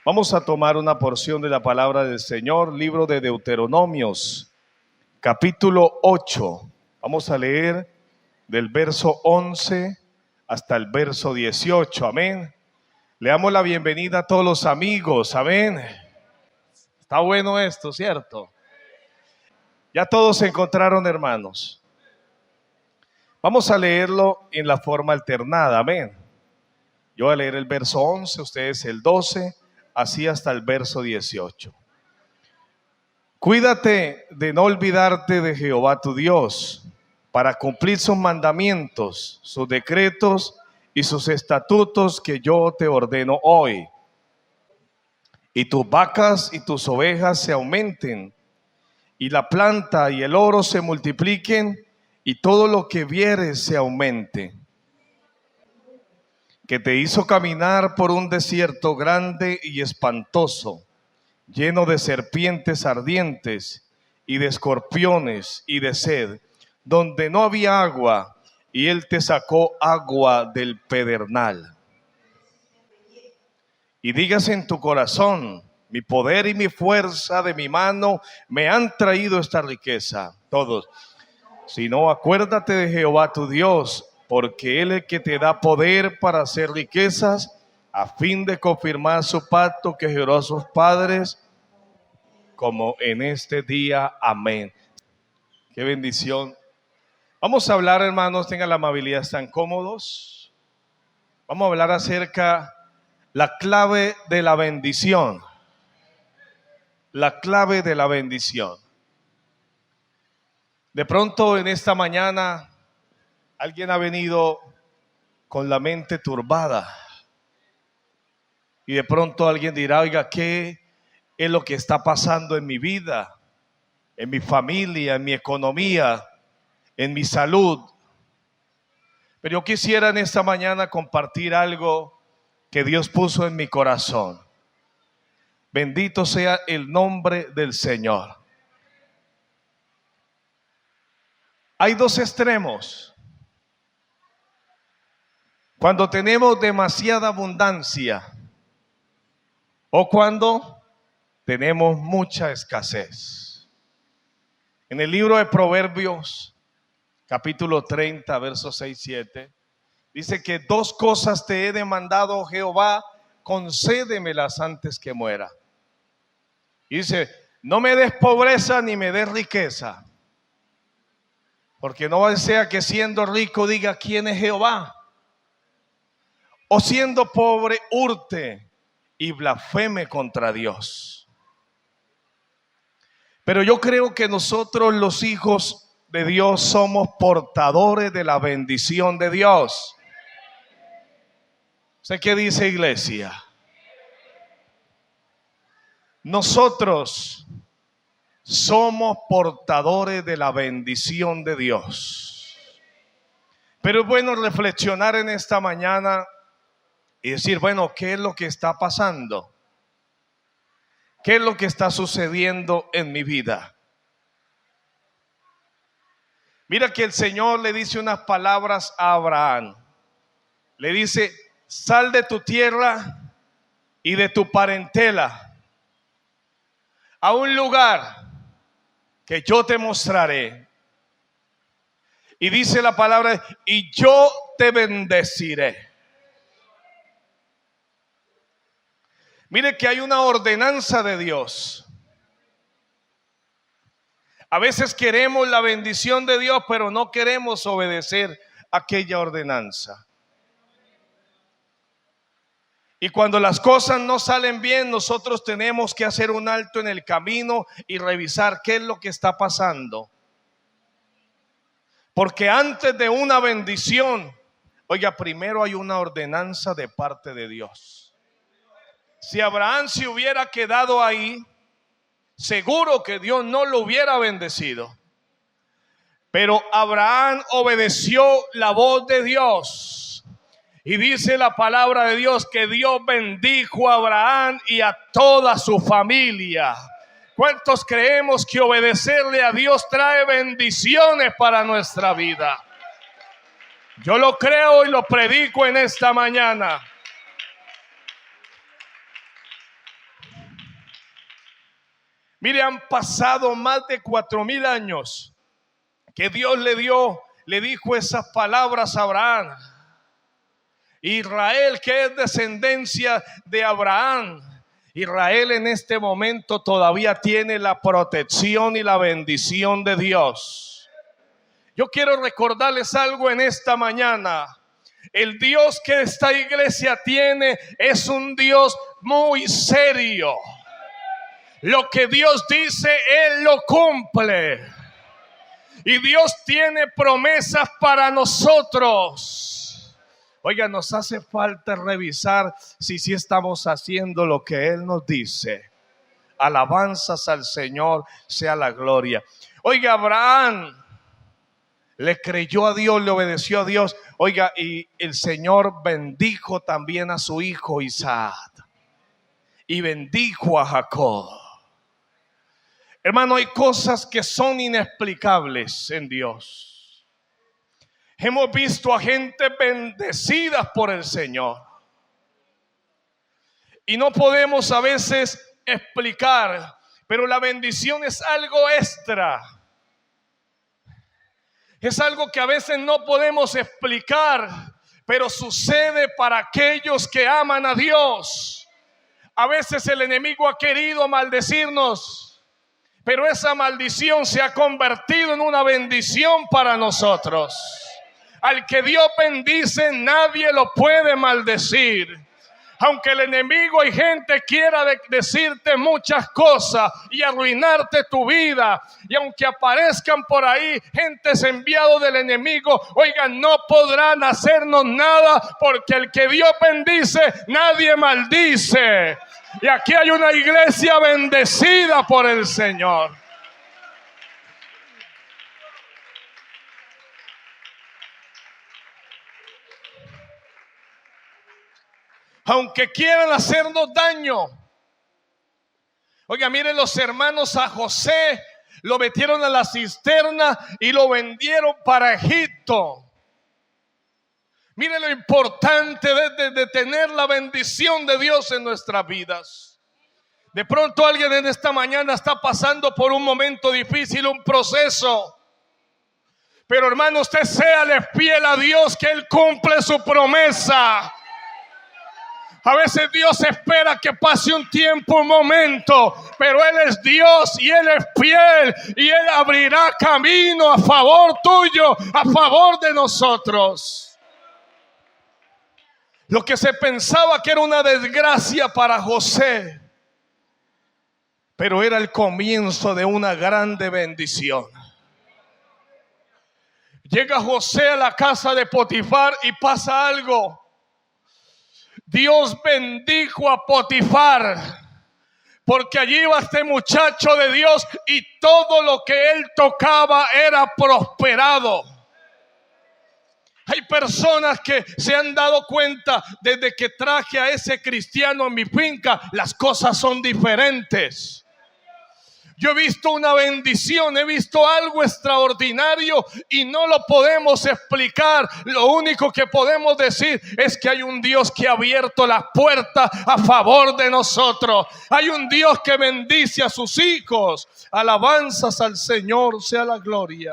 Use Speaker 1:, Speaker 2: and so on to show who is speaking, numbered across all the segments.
Speaker 1: Vamos a tomar una porción de la palabra del Señor, libro de Deuteronomios, capítulo 8. Vamos a leer del verso 11 hasta el verso 18. Amén. Le damos la bienvenida a todos los amigos. Amén. Está bueno esto, ¿cierto? Ya todos se encontraron, hermanos. Vamos a leerlo en la forma alternada. Amén. Yo voy a leer el verso 11, ustedes el 12, así hasta el verso 18. Cuídate de no olvidarte de Jehová tu Dios, para cumplir sus mandamientos, sus decretos y sus estatutos que yo te ordeno hoy. Y tus vacas y tus ovejas se aumenten, y la planta y el oro se multipliquen, y todo lo que vieres se aumente. Que te hizo caminar por un desierto grande y espantoso, lleno de serpientes ardientes y de escorpiones y de sed, donde no había agua, y él te sacó agua del pedernal. Y digas en tu corazón: mi poder y mi fuerza de mi mano me han traído esta riqueza. Todos. Si no, acuérdate de Jehová tu Dios, porque Él es el que te da poder para hacer riquezas, a fin de confirmar su pacto que juró a sus padres, como en este día. Amén. Qué bendición. Vamos a hablar, hermanos, tengan la amabilidad, están cómodos. Vamos a hablar acerca la clave de la bendición. La clave de la bendición. De pronto en esta mañana alguien ha venido con la mente turbada. Y de pronto alguien dirá: oiga, ¿qué es lo que está pasando en mi vida, en mi familia, en mi economía, en mi salud? Pero yo quisiera en esta mañana compartir algo que Dios puso en mi corazón. Bendito sea el nombre del Señor. Hay dos extremos. Cuando tenemos demasiada abundancia o cuando tenemos mucha escasez. En el libro de Proverbios, capítulo 30, versos 6 y 7, dice que dos cosas te he demandado, oh Jehová, concédemelas antes que muera. Y dice: no me des pobreza ni me des riqueza, porque no sea que siendo rico diga: ¿quién es Jehová? O siendo pobre hurte y blasfeme contra Dios. Pero yo creo que nosotros, los hijos de Dios, somos portadores de la bendición de Dios. ¿Sé qué dice, iglesia? Nosotros somos portadores de la bendición de Dios. Pero es bueno reflexionar en esta mañana y decir: bueno, ¿qué es lo que está pasando? ¿Qué es lo que está sucediendo en mi vida? Mira que el Señor le dice unas palabras a Abraham. Le dice: sal de tu tierra y de tu parentela a un lugar que yo te mostraré. Y dice la palabra: y yo te bendeciré. Mire que hay una ordenanza de Dios. A veces queremos la bendición de Dios, pero no queremos obedecer aquella ordenanza. Y cuando las cosas no salen bien, nosotros tenemos que hacer un alto en el camino y revisar qué es lo que está pasando. Porque antes de una bendición, oiga, primero hay una ordenanza de parte de Dios. Si Abraham se hubiera quedado ahí, seguro que Dios no lo hubiera bendecido. Pero Abraham obedeció la voz de Dios. Y dice la palabra de Dios que Dios bendijo a Abraham y a toda su familia. ¿Cuántos creemos que obedecerle a Dios trae bendiciones para nuestra vida? Yo lo creo y lo predico en esta mañana. Mire, han pasado más de 4000 años que Dios le dijo esas palabras a Abraham. Israel, que es descendencia de Abraham, Israel en este momento todavía tiene la protección y la bendición de Dios. Yo quiero recordarles algo en esta mañana. El Dios que esta iglesia tiene es un Dios muy serio. Lo que Dios dice, Él lo cumple. Y Dios tiene promesas para nosotros. Oiga, nos hace falta revisar si estamos haciendo lo que Él nos dice. Alabanzas al Señor, sea la gloria. Oiga, Abraham le creyó a Dios, le obedeció a Dios. Oiga, y el Señor bendijo también a su hijo Isaac. Y bendijo a Jacob. Hermano, hay cosas que son inexplicables en Dios. Hemos visto a gente bendecida por el Señor. Y no podemos a veces explicar, pero la bendición es algo extra. Es algo que a veces no podemos explicar, pero sucede para aquellos que aman a Dios. A veces el enemigo ha querido maldecirnos, pero esa maldición se ha convertido en una bendición para nosotros. Al que Dios bendice, nadie lo puede maldecir. Aunque el enemigo y gente quiera decirte muchas cosas y arruinarte tu vida, y aunque aparezcan por ahí gentes enviados del enemigo, oigan, no podrán hacernos nada, porque el que Dios bendice, nadie maldice. Y aquí hay una iglesia bendecida por el Señor. Aunque quieran hacernos daño. Oiga, miren, los hermanos a José lo metieron a la cisterna y lo vendieron para Egipto. Miren lo importante de tener la bendición de Dios en nuestras vidas. De pronto alguien en esta mañana está pasando por un momento difícil, un proceso. Pero hermano, usted séale fiel a Dios, que Él cumple su promesa. A veces Dios espera que pase un tiempo, un momento, pero Él es Dios y Él es fiel, y Él abrirá camino a favor tuyo, a favor de nosotros. Lo que se pensaba que era una desgracia para José, pero era el comienzo de una grande bendición. Llega José a la casa de Potifar y pasa algo. Dios bendijo a Potifar, porque allí iba este muchacho de Dios y todo lo que él tocaba era prosperado. Hay personas que se han dado cuenta desde que traje a ese cristiano en mi finca, las cosas son diferentes. Yo he visto una bendición, he visto algo extraordinario y no lo podemos explicar. Lo único que podemos decir es que hay un Dios que ha abierto las puertas a favor de nosotros. Hay un Dios que bendice a sus hijos. Alabanzas al Señor, sea la gloria.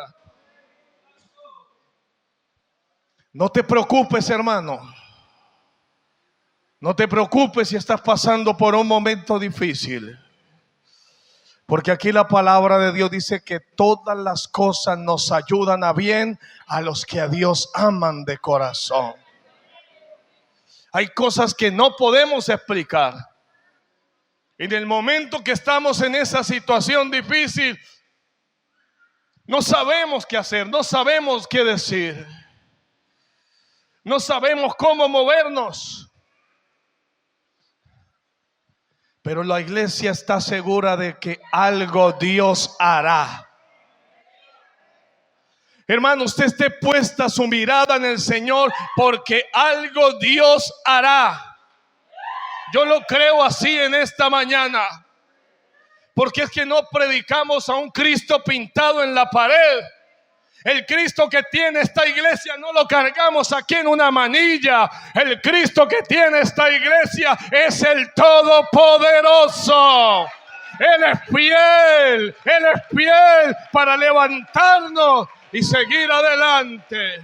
Speaker 1: No te preocupes, hermano. No te preocupes si estás pasando por un momento difícil. Porque aquí la palabra de Dios dice que todas las cosas nos ayudan a bien a los que a Dios aman de corazón. Hay cosas que no podemos explicar. En el momento que estamos en esa situación difícil, no sabemos qué hacer, no sabemos qué decir, no sabemos cómo movernos. Pero la iglesia está segura de que algo Dios hará. Hermano, usted esté puesta su mirada en el Señor, porque algo Dios hará. Yo lo creo así en esta mañana. Porque es que no predicamos a un Cristo pintado en la pared. El Cristo que tiene esta iglesia no lo cargamos aquí en una manilla. El Cristo que tiene esta iglesia es el Todopoderoso. Él es fiel. Él es fiel para levantarnos y seguir adelante.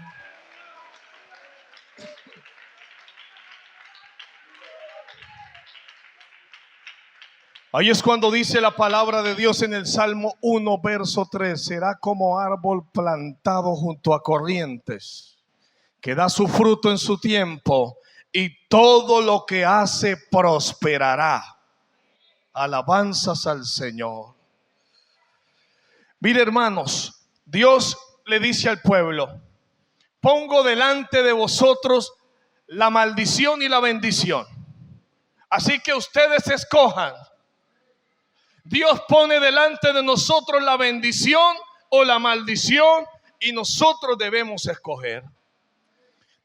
Speaker 1: Ahí es cuando dice la palabra de Dios en el Salmo 1, verso 3. Será como árbol plantado junto a corrientes, que da su fruto en su tiempo, y todo lo que hace prosperará. Alabanzas al Señor. Mire, hermanos, Dios le dice al pueblo: pongo delante de vosotros la maldición y la bendición. Así que ustedes escojan. Dios pone delante de nosotros la bendición o la maldición y nosotros debemos escoger.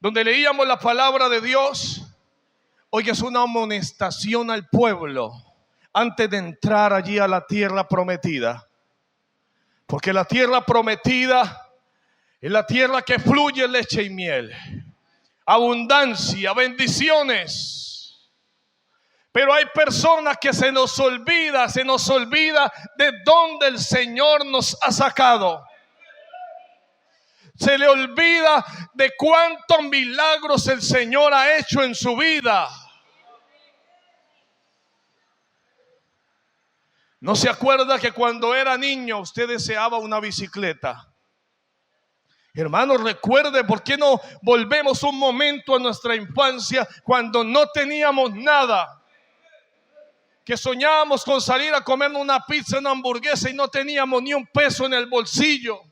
Speaker 1: Donde leíamos la palabra de Dios, hoy es una amonestación al pueblo antes de entrar allí a la tierra prometida. Porque la tierra prometida es la tierra que fluye leche y miel, abundancia, bendiciones. Pero hay personas que se nos olvida de dónde el Señor nos ha sacado. Se le olvida de cuántos milagros el Señor ha hecho en su vida. ¿No se acuerda que cuando era niño usted deseaba una bicicleta? Hermanos, recuerde, ¿por qué no volvemos un momento a nuestra infancia cuando no teníamos nada? Que soñábamos con salir a comer una pizza, una hamburguesa y no teníamos ni un peso en el bolsillo.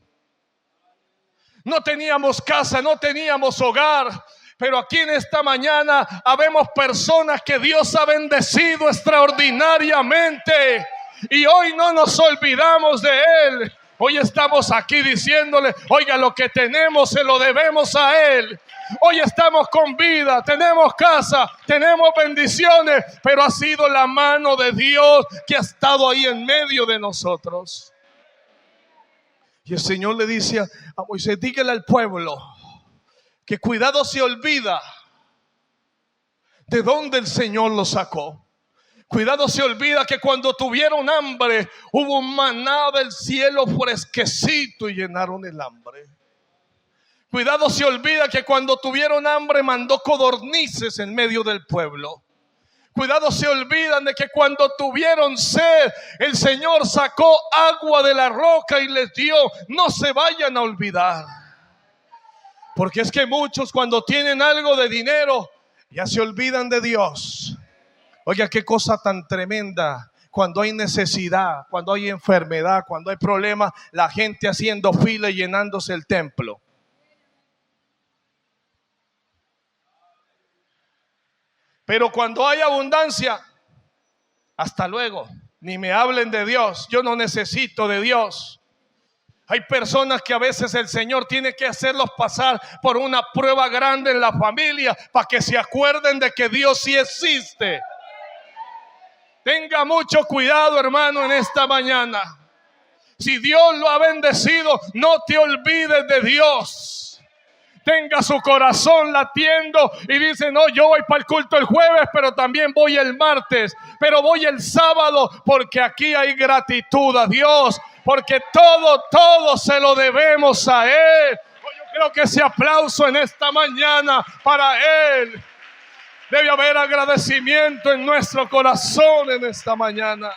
Speaker 1: No teníamos casa, no teníamos hogar. Pero aquí en esta mañana habemos personas que Dios ha bendecido extraordinariamente. Y hoy no nos olvidamos de Él. Hoy estamos aquí diciéndole: oiga, lo que tenemos se lo debemos a Él. Hoy estamos con vida, tenemos casa, tenemos bendiciones, pero ha sido la mano de Dios que ha estado ahí en medio de nosotros. Y el Señor le dice a Moisés: dígale al pueblo que cuidado se olvida de dónde el Señor lo sacó. Cuidado se olvida que cuando tuvieron hambre hubo un maná del cielo fresquecito y llenaron el hambre. Cuidado se olvida que cuando tuvieron hambre mandó codornices en medio del pueblo. Cuidado se olvidan de que cuando tuvieron sed el Señor sacó agua de la roca y les dio. No se vayan a olvidar. Porque es que muchos cuando tienen algo de dinero ya se olvidan de Dios. Oiga, qué cosa tan tremenda. Cuando hay necesidad, cuando hay enfermedad, cuando hay problemas, la gente haciendo fila y llenándose el templo. Pero cuando hay abundancia, hasta luego. Ni me hablen de Dios. Yo no necesito de Dios. Hay personas que a veces el Señor tiene que hacerlos pasar por una prueba grande en la familia para que se acuerden de que Dios sí existe. Tenga mucho cuidado, hermano, en esta mañana. Si Dios lo ha bendecido, no te olvides de Dios. Tenga su corazón latiendo y dice: no, yo voy para el culto el jueves, pero también voy el martes, pero voy el sábado, porque aquí hay gratitud a Dios, porque todo se lo debemos a Él. Yo creo que ese aplauso en esta mañana para Él. Debe haber agradecimiento en nuestro corazón en esta mañana.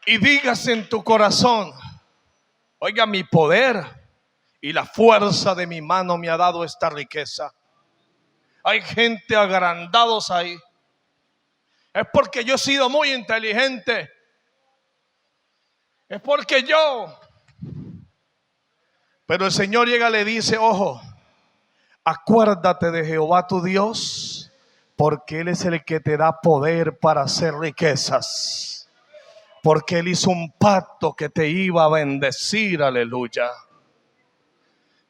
Speaker 1: Y digas en tu corazón: oiga, mi poder y la fuerza de mi mano me ha dado esta riqueza. Hay gente agrandados ahí. Es porque yo he sido muy inteligente. Es porque yo. Pero el Señor llega y le dice: ojo, acuérdate de Jehová tu Dios, porque Él es el que te da poder para hacer riquezas. Porque Él hizo un pacto que te iba a bendecir. Aleluya.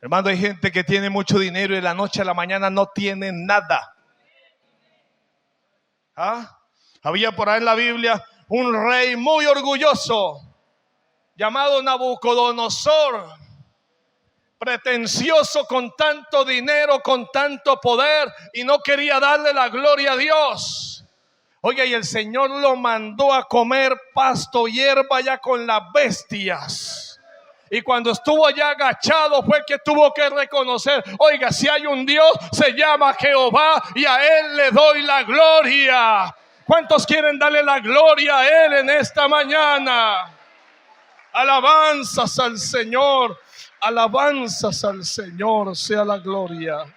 Speaker 1: Hermano, hay gente que tiene mucho dinero y de la noche a la mañana no tiene nada. Había por ahí en la Biblia un rey muy orgulloso llamado Nabucodonosor. pretencioso, con tanto dinero, con tanto poder, y no quería darle la gloria a Dios. Oiga, y el Señor lo mandó a comer pasto, hierba ya con las bestias. Y cuando estuvo allá agachado fue que tuvo que reconocer: oiga, si hay un Dios, se llama Jehová, y a Él le doy la gloria. ¿Cuántos quieren darle la gloria a Él en esta mañana? Alabanzas al Señor, alabanzas al Señor, sea la gloria.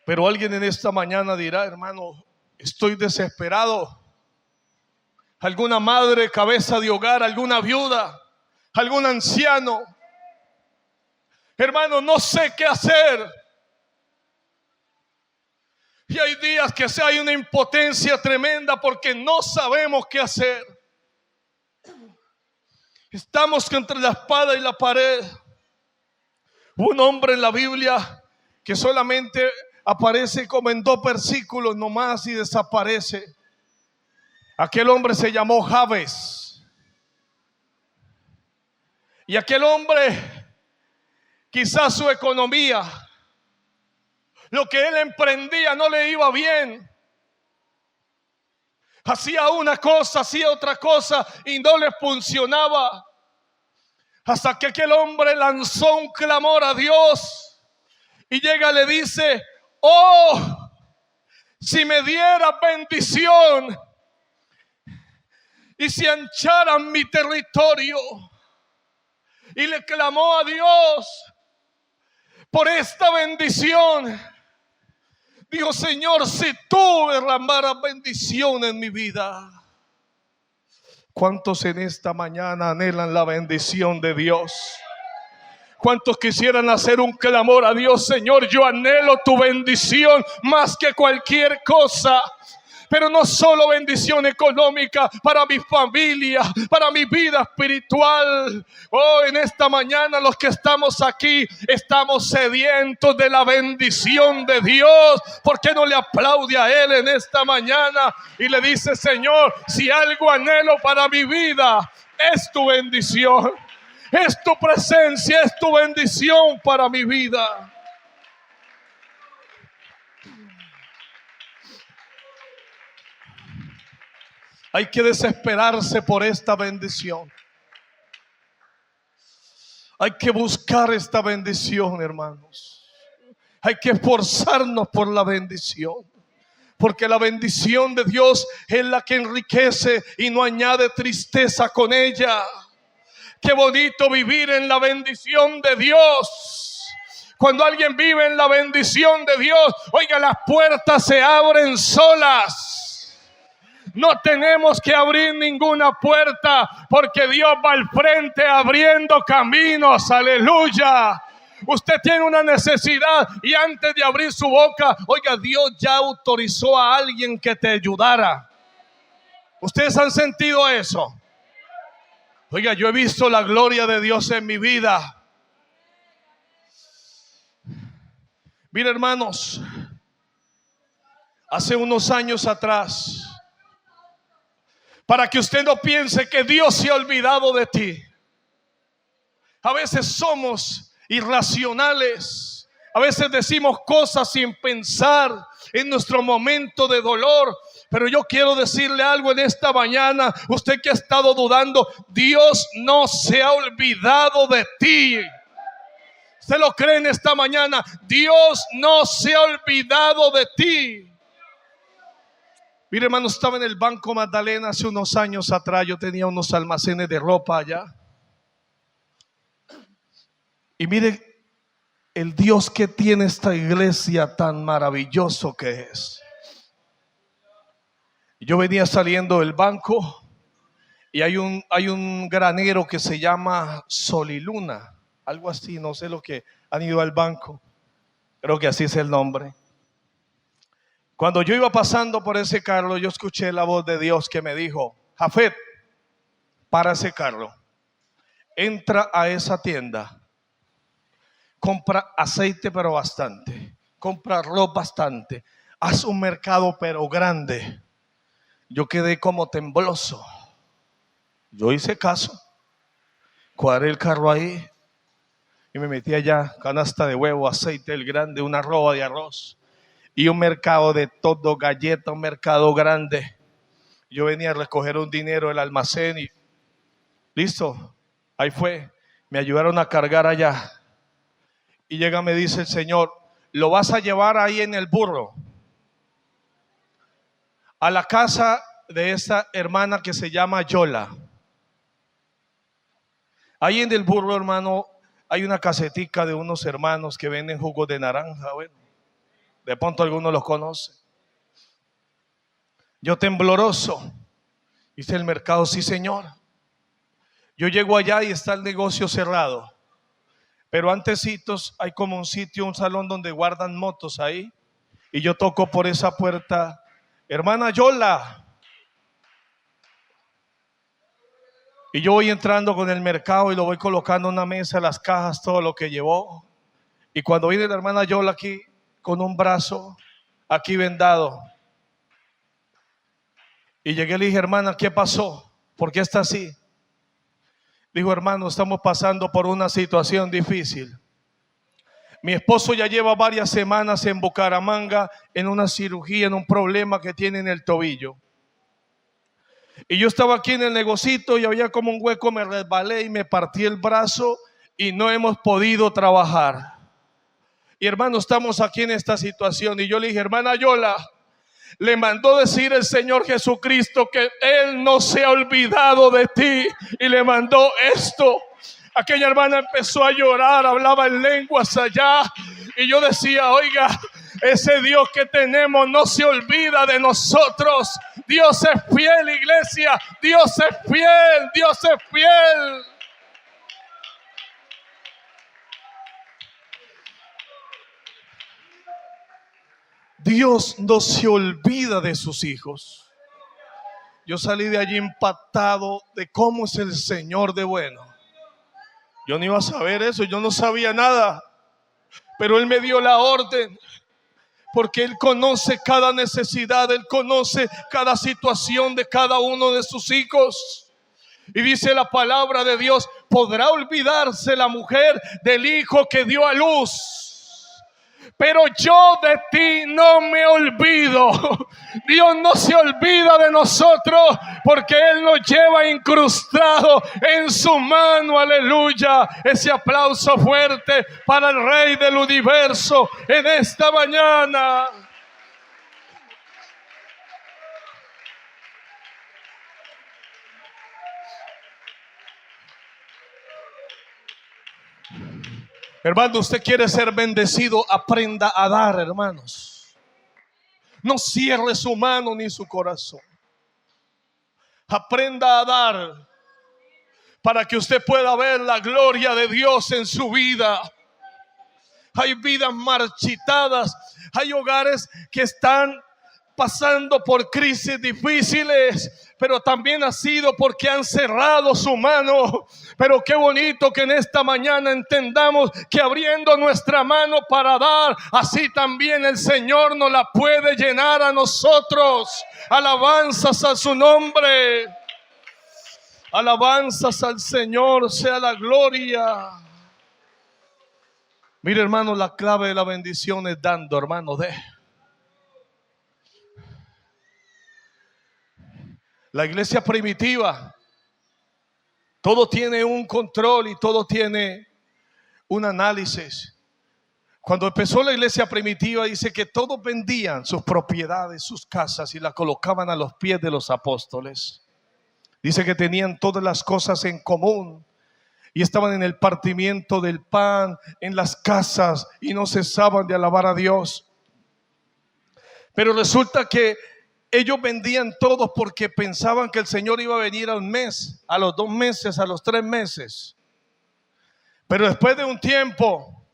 Speaker 1: Pero alguien en esta mañana dirá: hermano, estoy desesperado. Alguna madre, cabeza de hogar, alguna viuda, algún anciano, hermano, no sé qué hacer. Y hay días que hay una impotencia tremenda porque no sabemos qué hacer. Estamos entre la espada y la pared. Un hombre en la Biblia que solamente aparece como en 2 versículos nomás y desaparece. Aquel hombre se llamó Jabes. Y aquel hombre, quizás su economía, lo que él emprendía no le iba bien. Hacía una cosa, hacía otra cosa y no le funcionaba. Hasta que aquel hombre lanzó un clamor a Dios. Y llega y le dice: oh, si me diera bendición y si ancharan mi territorio. Y le clamó a Dios por esta bendición. Dijo: Señor, si tú derramaras bendición en mi vida. ¿Cuántos en esta mañana anhelan la bendición de Dios? ¿Cuántos quisieran hacer un clamor a Dios? Señor, yo anhelo tu bendición más que cualquier cosa. Pero no solo bendición económica para mi familia, para mi vida espiritual. Oh, en esta mañana los que estamos aquí estamos sedientos de la bendición de Dios. ¿Por qué no le aplaude a Él en esta mañana y le dice: Señor, si algo anhelo para mi vida es tu bendición, es tu presencia, es tu bendición para mi vida? Hay que desesperarse por esta bendición. Hay que buscar esta bendición, hermanos. Hay que esforzarnos por la bendición. Porque la bendición de Dios es la que enriquece y no añade tristeza con ella. Qué bonito vivir en la bendición de Dios. Cuando alguien vive en la bendición de Dios, oiga, las puertas se abren solas. No tenemos que abrir ninguna puerta porque Dios va al frente abriendo caminos. Aleluya. Usted tiene una necesidad y antes de abrir su boca, oiga, Dios ya autorizó a alguien que te ayudara. ¿Ustedes han sentido eso? Oiga, yo he visto la gloria de Dios en mi vida. Mira, hermanos, hace unos años atrás, para que usted no piense que Dios se ha olvidado de ti. A veces somos irracionales. A veces decimos cosas sin pensar en nuestro momento de dolor. Pero yo quiero decirle algo en esta mañana. Usted que ha estado dudando, Dios no se ha olvidado de ti. ¿Usted lo cree en esta mañana? Dios no se ha olvidado de ti. Mire, hermano, estaba en el Banco Magdalena hace unos años atrás. Yo tenía unos almacenes de ropa allá. Y mire el Dios que tiene esta iglesia tan maravilloso que es. Yo venía saliendo del banco y hay un granero que se llama Sol y Luna, algo así, no sé lo que han ido al banco. Creo que así es el nombre. Cuando yo iba pasando por ese carro, yo escuché la voz de Dios que me dijo: Jafet, para ese carro, entra a esa tienda, compra aceite pero bastante, compra ropa bastante, haz un mercado pero grande. Yo quedé como tembloso. Yo hice caso. Cuadré el carro ahí y me metí allá, canasta de huevo, aceite el grande, una roba de arroz y un mercado de todo, galleta, un mercado grande. Yo venía a recoger un dinero del almacén y listo, ahí fue. Me ayudaron a cargar allá. Y llega, me dice el Señor, lo vas a llevar ahí en el burro a la casa de esa hermana que se llama Yola. Ahí en el burro, hermano, hay una casetica de unos hermanos que venden jugos de naranja. Bueno, de pronto algunos los conoce. Yo tembloroso, hice el mercado, sí señor. Yo llego allá y está el negocio cerrado. Pero antecitos hay como un sitio, un salón donde guardan motos ahí. Y yo toco por esa puerta, hermana Yola. Y yo voy entrando con el mercado y lo voy colocando en una mesa, las cajas, todo lo que llevó. Y cuando viene la hermana Yola aquí, con un brazo aquí vendado. Y llegué y le dije, hermana, ¿qué pasó? ¿Por qué está así? Dijo, hermano, estamos pasando por una situación difícil. Mi esposo ya lleva varias semanas en Bucaramanga en una cirugía, en un problema que tiene en el tobillo. Y yo estaba aquí en el negocito y había como un hueco, me resbalé y me partí el brazo y no hemos podido trabajar. Y hermano, estamos aquí en esta situación. Y yo le dije, hermana Yola, le mandó decir el Señor Jesucristo que Él no se ha olvidado de ti. Y le mandó esto. Aquella hermana empezó a llorar, hablaba en lenguas allá. Y yo decía, oiga, ese Dios que tenemos no se olvida de nosotros. Dios es fiel, iglesia. Dios es fiel, Dios es fiel. Dios no se olvida de sus hijos. Yo salí de allí impactado de cómo es el Señor de bueno. Yo no iba a saber eso, yo no sabía nada. Pero Él me dio la orden. Porque Él conoce cada necesidad, Él conoce cada situación de cada uno de sus hijos. Y dice la palabra de Dios, ¿podrá olvidarse la mujer del hijo que dio a luz? Pero yo de ti no me olvido. Dios no se olvida de nosotros porque Él nos lleva incrustado en su mano. Aleluya. Ese aplauso fuerte para el Rey del universo en esta mañana. Hermano, usted quiere ser bendecido, aprenda a dar, hermanos. No cierre su mano ni su corazón. Aprenda a dar para que usted pueda ver la gloria de Dios en su vida. Hay vidas marchitadas, hay hogares que están pasando por crisis difíciles, pero también ha sido porque han cerrado su mano. Pero qué bonito que en esta mañana entendamos que abriendo nuestra mano para dar, así también el Señor nos la puede llenar a nosotros. Alabanzas a su nombre. Alabanzas al Señor, sea la gloria. Mire, hermano, la clave de la bendición es dando, hermano, de. La iglesia primitiva, todo tiene un control y todo tiene un análisis. Cuando empezó la iglesia primitiva, dice que todos vendían sus propiedades, sus casas y las colocaban a los pies de los apóstoles. Dice que tenían todas las cosas en común y estaban en el partimiento del pan, en las casas, y no cesaban de alabar a Dios. Pero resulta que ellos vendían todo porque pensaban que el Señor iba a venir al mes, a los 2 meses, a los 3 meses. Pero después de un tiempo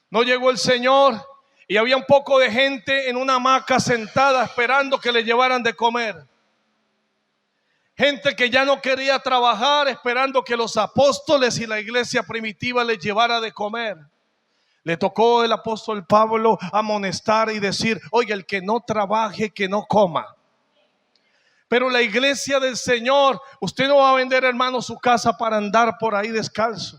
Speaker 1: no llegó el Señor y había un poco de gente en una hamaca sentada esperando que le llevaran de comer. Gente que ya no quería trabajar, esperando que los apóstoles y la iglesia primitiva les llevara de comer. Le tocó el apóstol Pablo amonestar y decir, oye, el que no trabaje, que no coma. Pero la iglesia del Señor, usted no va a vender, hermano, su casa para andar por ahí descalzo,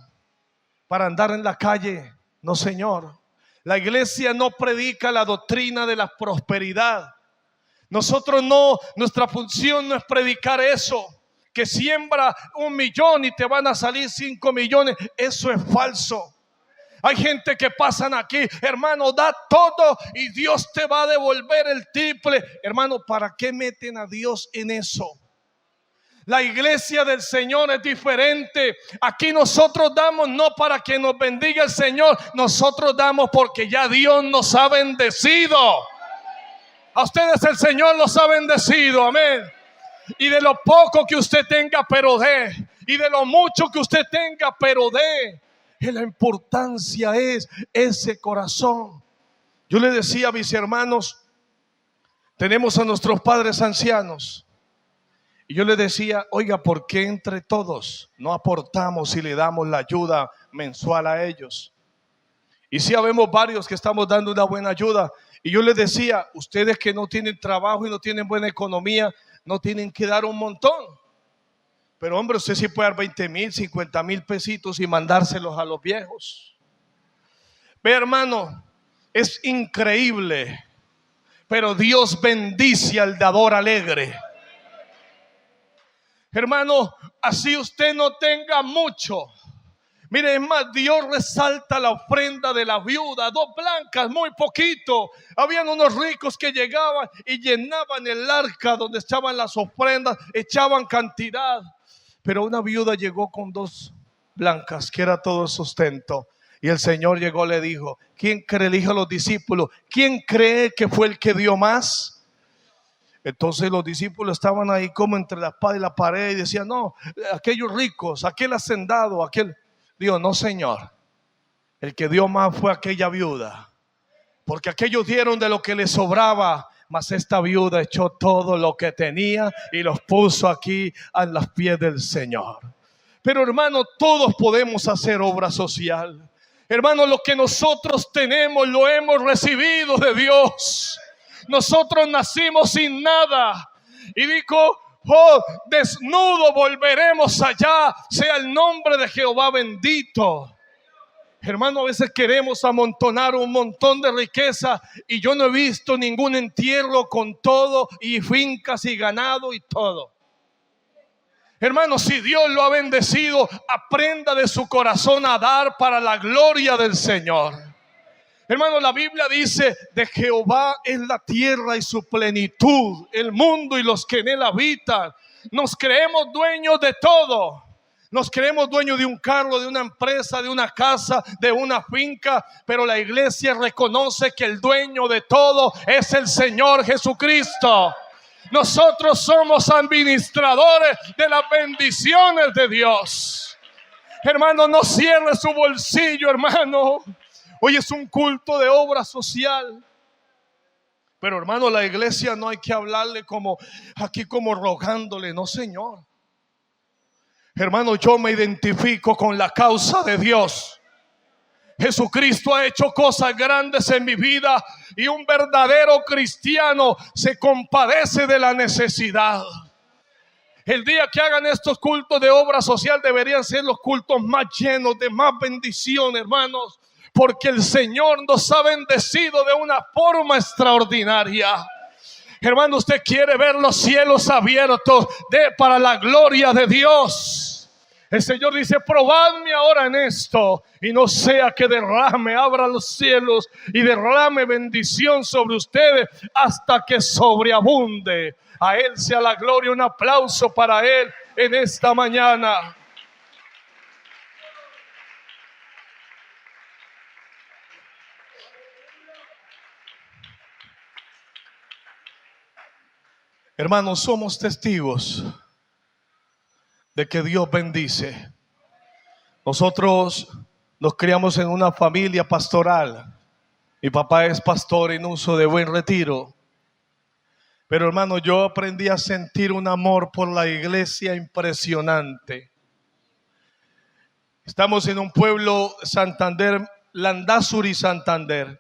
Speaker 1: para andar en la calle. No, Señor. La iglesia no predica la doctrina de la prosperidad. Nosotros no, nuestra función no es predicar eso, que siembra 1 millón y te van a salir 5 millones. Eso es falso. Hay gente que pasan aquí, hermano, da todo y Dios te va a devolver el triple. Hermano, ¿para qué meten a Dios en eso? La iglesia del Señor es diferente. Aquí nosotros damos no para que nos bendiga el Señor. Nosotros damos porque ya Dios nos ha bendecido. A ustedes el Señor los ha bendecido, amén. Y de lo poco que usted tenga, pero dé. Y de lo mucho que usted tenga, pero dé. Y la importancia es ese corazón. Yo le decía a mis hermanos, tenemos a nuestros padres ancianos. Y yo le decía, oiga, ¿por qué entre todos no aportamos y le damos la ayuda mensual a ellos? Y sí, habemos varios que estamos dando una buena ayuda. Y yo les decía, ustedes que no tienen trabajo y no tienen buena economía, no tienen que dar un montón. Pero hombre, usted sí puede dar 20,000, 50,000 pesitos y mandárselos a los viejos. Ve, hermano, es increíble, pero Dios bendice al dador alegre. Hermano, así usted no tenga mucho. Mire, es más, Dios resalta la ofrenda de la viuda, 2 blancas, muy poquito. Habían unos ricos que llegaban y llenaban el arca donde echaban las ofrendas, echaban cantidad. Pero una viuda llegó con 2 blancas, que era todo el sustento. Y el Señor llegó y le dijo, ¿quién cree? Le dijo a los discípulos, ¿quién cree que fue el que dio más? Entonces los discípulos estaban ahí como entre la espada y la pared y decían, no, aquellos ricos, aquel hacendado, aquel. Digo, no, Señor, el que dio más fue aquella viuda, porque aquellos dieron de lo que les sobraba, mas esta viuda echó todo lo que tenía y los puso aquí a los pies del Señor. Pero hermano, todos podemos hacer obra social. Hermano, lo que nosotros tenemos lo hemos recibido de Dios. Nosotros nacimos sin nada y dijo, oh, desnudo volveremos allá, sea el nombre de Jehová bendito. Hermano, a veces queremos amontonar un montón de riqueza y yo no he visto ningún entierro con todo y fincas y ganado y todo. Hermano, si Dios lo ha bendecido, aprenda de su corazón a dar para la gloria del Señor. Hermano, la Biblia dice, de Jehová es la tierra y su plenitud, el mundo y los que en él habitan. Nos creemos dueños de todo. Nos creemos dueños de un carro, de una empresa, de una casa, de una finca. Pero la iglesia reconoce que el dueño de todo es el Señor Jesucristo. Nosotros somos administradores de las bendiciones de Dios. Hermano, no cierre su bolsillo, hermano. Hoy es un culto de obra social. Pero hermano, la iglesia no hay que hablarle como aquí, como rogándole. No, Señor. Hermano, yo me identifico con la causa de Dios. Jesucristo ha hecho cosas grandes en mi vida y un verdadero cristiano se compadece de la necesidad. El día que hagan estos cultos de obra social deberían ser los cultos más llenos de más bendición, hermanos, porque el Señor nos ha bendecido de una forma extraordinaria. Hermano, usted quiere ver los cielos abiertos para la gloria de Dios. El Señor dice, probadme ahora en esto y no sea que derrame, abra los cielos y derrame bendición sobre ustedes hasta que sobreabunde. A Él sea la gloria. Un aplauso para Él en esta mañana. Hermanos, somos testigos de que Dios bendice. Nosotros nos criamos en una familia pastoral. Mi papá es pastor en uso de Buen Retiro. Pero hermano, yo aprendí a sentir un amor por la iglesia impresionante. Estamos en un pueblo, Santander, Landázuri, Santander.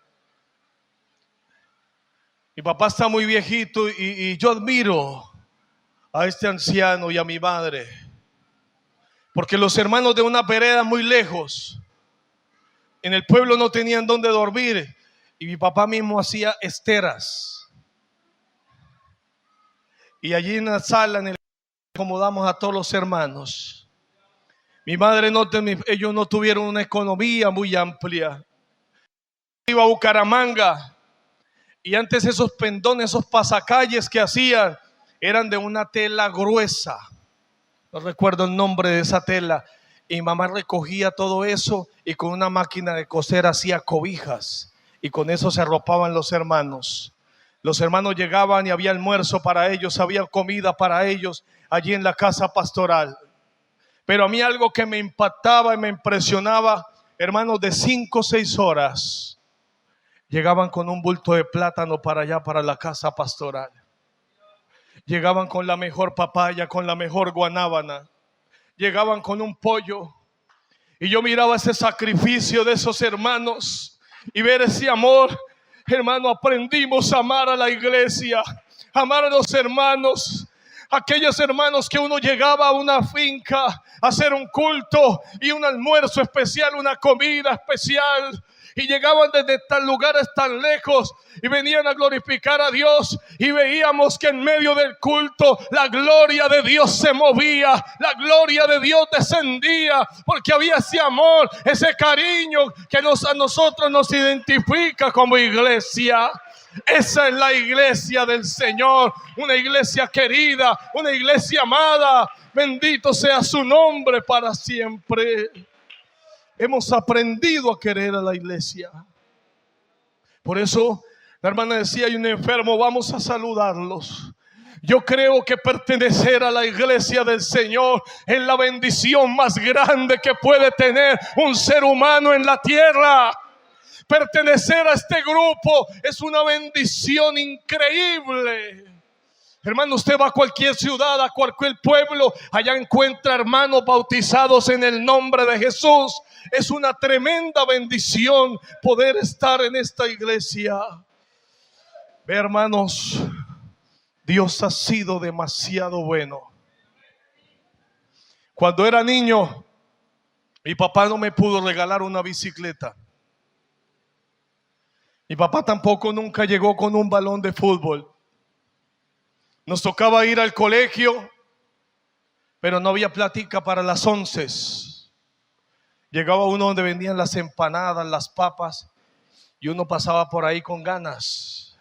Speaker 1: Mi papá está muy viejito y yo admiro a este anciano y a mi madre, porque los hermanos de una vereda muy lejos, en el pueblo, no tenían dónde dormir, y mi papá mismo hacía esteras, y allí en la sala, en el acomodamos a todos los hermanos. Mi madre ellos no tuvieron una economía muy amplia. Iba a Bucaramanga, y antes esos pendones, esos pasacalles que hacían eran de una tela gruesa. No recuerdo el nombre de esa tela. Y mi mamá recogía todo eso y con una máquina de coser hacía cobijas. Y con eso se arropaban los hermanos. Los hermanos llegaban y había almuerzo para ellos, había comida para ellos allí en la casa pastoral. Pero a mí algo que me impactaba y me impresionaba, hermanos, de 5 o 6 horas, llegaban con un bulto de plátano para allá, para la casa pastoral. Llegaban con la mejor papaya, con la mejor guanábana. Llegaban con un pollo. Y yo miraba ese sacrificio de esos hermanos y ver ese amor. Hermano, aprendimos a amar a la iglesia, amar a los hermanos. Aquellos hermanos que uno llegaba a una finca a hacer un culto y un almuerzo especial, una comida especial, y llegaban desde tal lugares tan lejos y venían a glorificar a Dios, y veíamos que en medio del culto la gloria de Dios se movía, la gloria de Dios descendía, porque había ese amor, ese cariño que a nosotros nos identifica como iglesia. Esa es la iglesia del Señor, una iglesia querida, una iglesia amada. Bendito sea su nombre para siempre. Hemos aprendido a querer a la iglesia. Por eso la hermana decía, hay un enfermo, vamos a saludarlos. Yo creo que pertenecer a la iglesia del Señor es la bendición más grande que puede tener un ser humano en la tierra. Pertenecer a este grupo es una bendición increíble. Hermano, usted va a cualquier ciudad, a cualquier pueblo, allá encuentra hermanos bautizados en el nombre de Jesús. Es una tremenda bendición poder estar en esta iglesia. Ve, hermanos, Dios ha sido demasiado bueno. Cuando era niño, mi papá no me pudo regalar una bicicleta. Mi papá tampoco nunca llegó con un balón de fútbol. Nos tocaba ir al colegio, pero no había plática para las 11. Llegaba uno donde vendían las empanadas, las papas, y uno pasaba por ahí con ganas.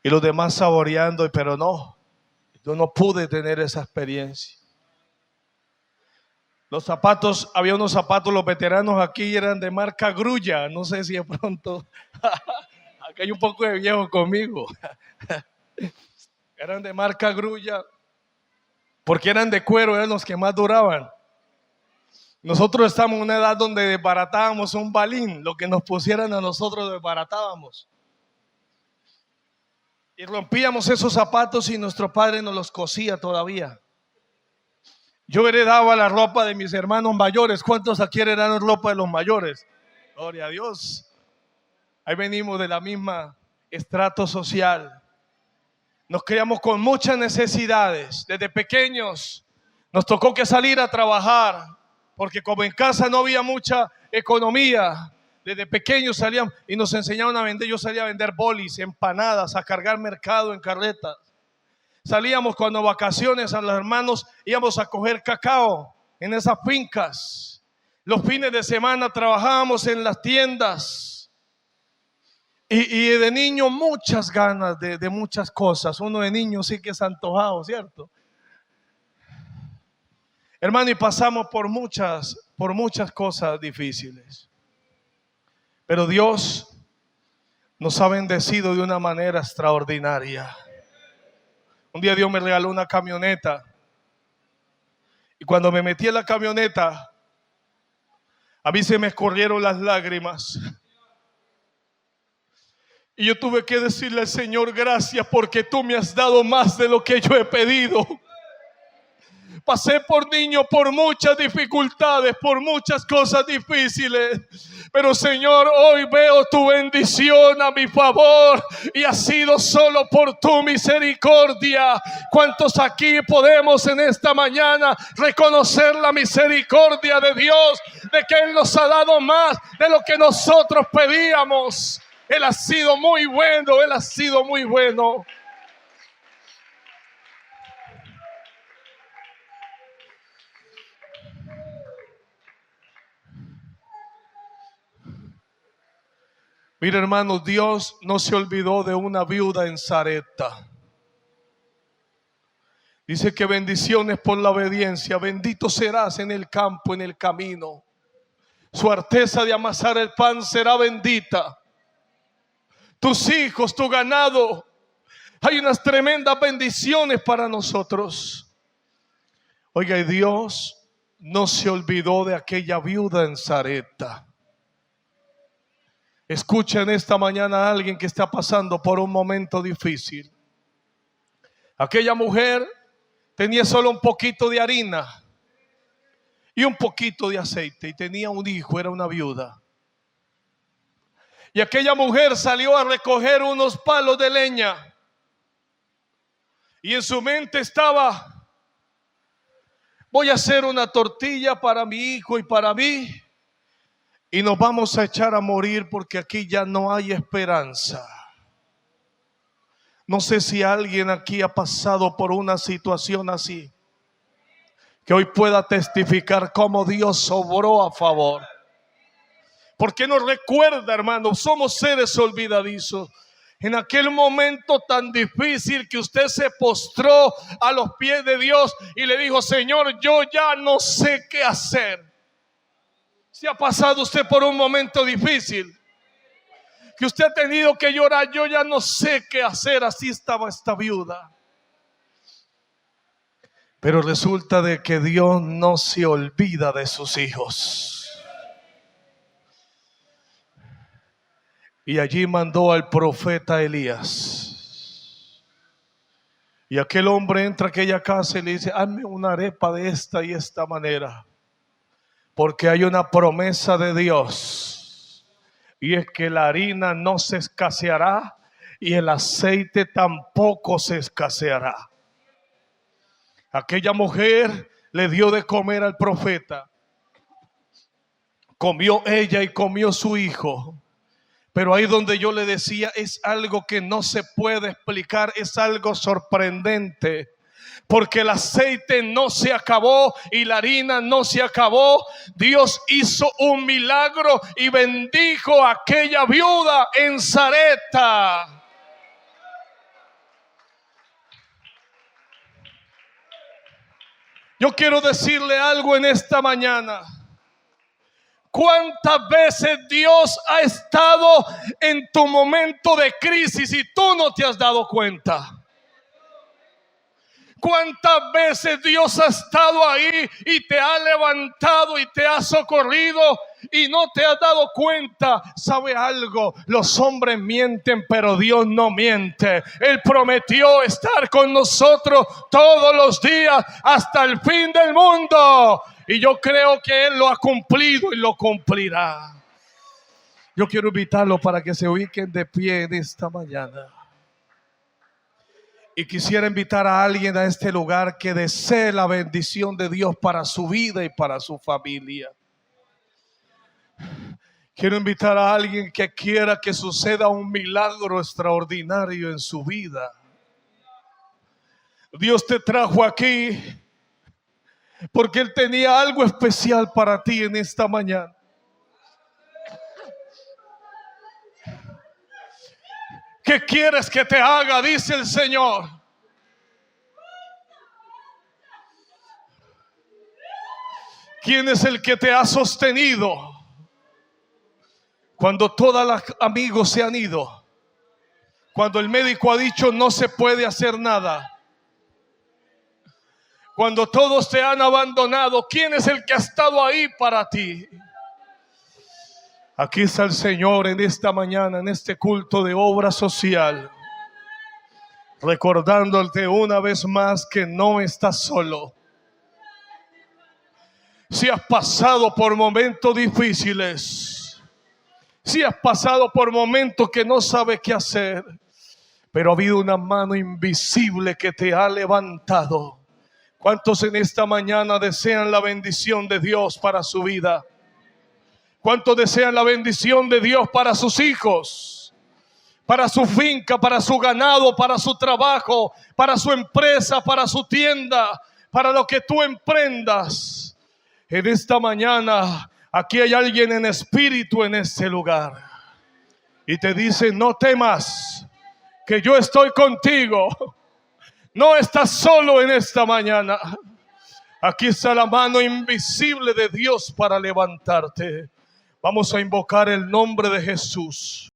Speaker 1: Y los demás saboreando, pero no, yo no pude tener esa experiencia. Los zapatos, había unos zapatos, los veteranos aquí eran de marca Grulla. No sé si de pronto, aquí hay un poco de viejo conmigo. Eran de marca Grulla, porque eran de cuero, eran los que más duraban. Nosotros estamos en una edad donde desbaratábamos un balín, lo que nos pusieran a nosotros desbaratábamos. Y rompíamos esos zapatos y nuestro padre nos los cosía todavía. Yo heredaba la ropa de mis hermanos mayores. ¿Cuántos aquí heredaron ropa de los mayores? Gloria a Dios. Ahí venimos de la misma estrato social. Nos criamos con muchas necesidades. Desde pequeños nos tocó que salir a trabajar, porque como en casa no había mucha economía, desde pequeños salíamos y nos enseñaban a vender. Yo salía a vender bolis, empanadas, a cargar mercado en carretas. Salíamos cuando vacaciones a los hermanos, íbamos a coger cacao en esas fincas. Los fines de semana trabajábamos en las tiendas. Y de niño muchas ganas de muchas cosas. Uno de niño sí que es antojado, ¿cierto? Hermano, y pasamos por muchas cosas difíciles. Pero Dios nos ha bendecido de una manera extraordinaria. Un día Dios me regaló una camioneta. Y cuando me metí en la camioneta, a mí se me escurrieron las lágrimas. Y yo tuve que decirle al Señor, gracias porque tú me has dado más de lo que yo he pedido. Pasé por niño por muchas dificultades, por muchas cosas difíciles. Pero Señor, hoy veo tu bendición a mi favor y ha sido solo por tu misericordia. ¿Cuántos aquí podemos en esta mañana reconocer la misericordia de Dios? De que Él nos ha dado más de lo que nosotros pedíamos. Él ha sido muy bueno, Él ha sido muy bueno. Mira, hermanos, Dios no se olvidó de una viuda en Sarepta. Dice que bendiciones por la obediencia. Bendito serás en el campo, en el camino. Su arteza de amasar el pan será bendita. Tus hijos, tu ganado. Hay unas tremendas bendiciones para nosotros. Oiga, y Dios no se olvidó de aquella viuda en Sarepta. Escucha en esta mañana a alguien que está pasando por un momento difícil. Aquella mujer tenía solo un poquito de harina y un poquito de aceite y tenía un hijo, era una viuda. Y aquella mujer salió a recoger unos palos de leña y en su mente estaba: voy a hacer una tortilla para mi hijo y para mí. Y nos vamos a echar a morir porque aquí ya no hay esperanza. No sé si alguien aquí ha pasado por una situación así, que hoy pueda testificar cómo Dios obró a favor. Porque nos recuerda, hermanos, somos seres olvidadizos. En aquel momento tan difícil que usted se postró a los pies de Dios y le dijo: Señor, yo ya no sé qué hacer. Si ha pasado usted por un momento difícil, que usted ha tenido que llorar: yo ya no sé qué hacer. Así estaba esta viuda. Pero resulta de que Dios no se olvida de sus hijos. Y allí mandó al profeta Elías. Y aquel hombre entra a aquella casa y le dice: hazme una arepa de esta y esta manera. Porque hay una promesa de Dios, y es que la harina no se escaseará y el aceite tampoco se escaseará. Aquella mujer le dio de comer al profeta. Comió ella y comió su hijo. Pero ahí donde yo le decía, es algo que no se puede explicar, es algo sorprendente. Porque el aceite no se acabó y la harina no se acabó. Dios hizo un milagro y bendijo a aquella viuda en Sarepta. Yo quiero decirle algo en esta mañana. ¿Cuántas veces Dios ha estado en tu momento de crisis y tú no te has dado cuenta? ¿Cuántas veces Dios ha estado ahí y te ha levantado y te ha socorrido y no te has dado cuenta? ¿Sabe algo? Los hombres mienten, pero Dios no miente. Él prometió estar con nosotros todos los días hasta el fin del mundo. Y yo creo que Él lo ha cumplido y lo cumplirá. Yo quiero invitarlo para que se ubiquen de pie en esta mañana. Y quisiera invitar a alguien a este lugar que desee la bendición de Dios para su vida y para su familia. Quiero invitar a alguien que quiera que suceda un milagro extraordinario en su vida. Dios te trajo aquí porque Él tenía algo especial para ti en esta mañana. ¿Qué quieres que te haga? Dice el Señor. ¿Quién es el que te ha sostenido cuando todos los amigos se han ido? Cuando el médico ha dicho no se puede hacer nada. Cuando todos te han abandonado, ¿quién es el que ha estado ahí para ti? Aquí está el Señor en esta mañana, en este culto de obra social, recordándote una vez más que no estás solo. Si has pasado por momentos difíciles, si has pasado por momentos que no sabes qué hacer, pero ha habido una mano invisible que te ha levantado. ¿Cuántos en esta mañana desean la bendición de Dios para su vida? ¿Cuántos desean la bendición de Dios para sus hijos, para su finca, para su ganado, para su trabajo, para su empresa, para su tienda, para lo que tú emprendas? En esta mañana, aquí hay alguien en espíritu en este lugar y te dice: no temas, que yo estoy contigo. No estás solo en esta mañana. Aquí está la mano invisible de Dios para levantarte. Vamos a invocar el nombre de Jesús.